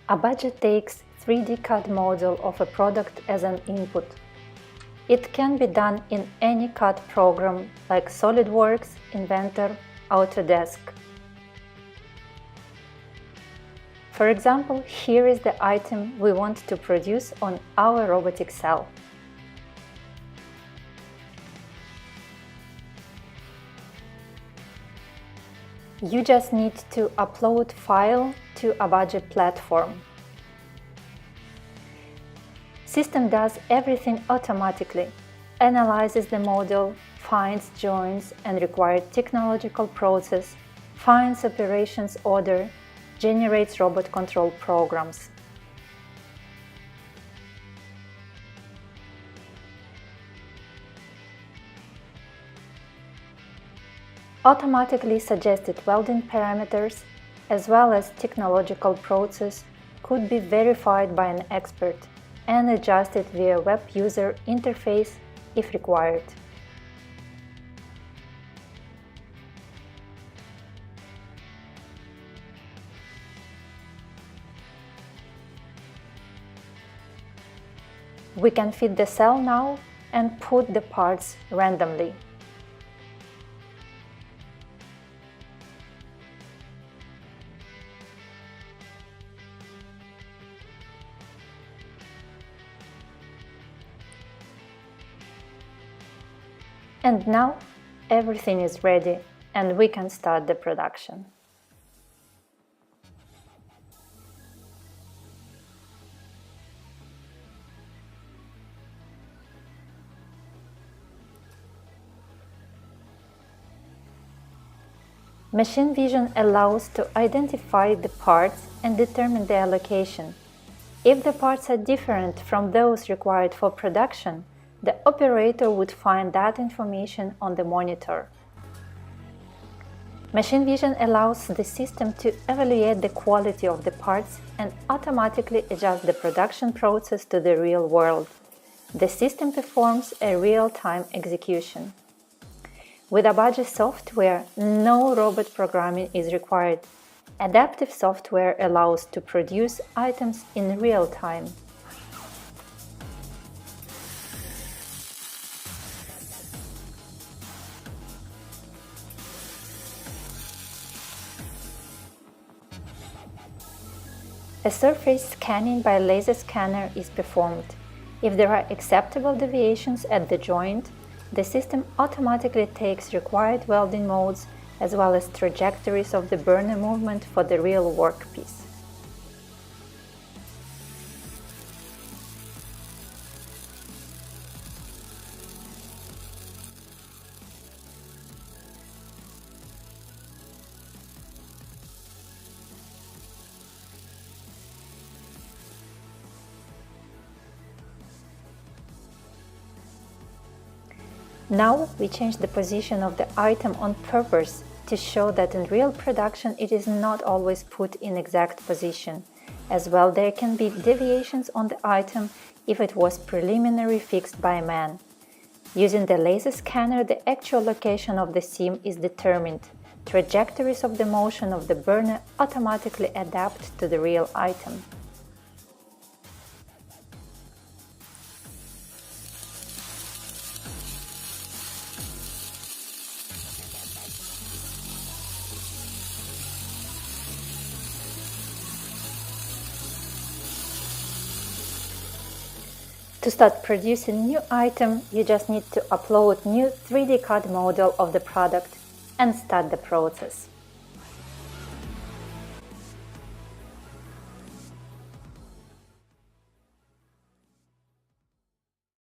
Abagy takes 3D CAD model of a product as an input. It can be done in any CAD program like SolidWorks, Inventor, Autodesk. For example, here is the item we want to produce on our robotic cell. You just need to upload file to Abagy platform. System does everything automatically, analyzes the model, finds joints and required technological process, finds operations order, generates robot control programs. Automatically suggested welding parameters as well as technological process could be verified by an expert and adjusted via web user interface if required. We can fit the cell now and put the parts randomly. And now everything is ready and we can start the production. Machine vision allows to identify the parts and determine their location. If the parts are different from those required for production, the operator would find that information on the monitor. Machine vision allows the system to evaluate the quality of the parts and automatically adjust the production process to the real world. The system performs a real-time execution. With Abagy software, no robot programming is required. Adaptive software allows to produce items in real time. A surface scanning by laser scanner is performed. If there are acceptable deviations at the joint, the system automatically takes required welding modes as well as trajectories of the burner movement for the real workpiece. Now we change the position of the item on purpose to show that in real production it is not always put in exact position. As well, there can be deviations on the item if it was preliminary fixed by man. Using the laser scanner, the actual location of the seam is determined. Trajectories of the motion of the burner automatically adapt to the real item. To start producing new item, you just need to upload new 3D CAD model of the product and start the process.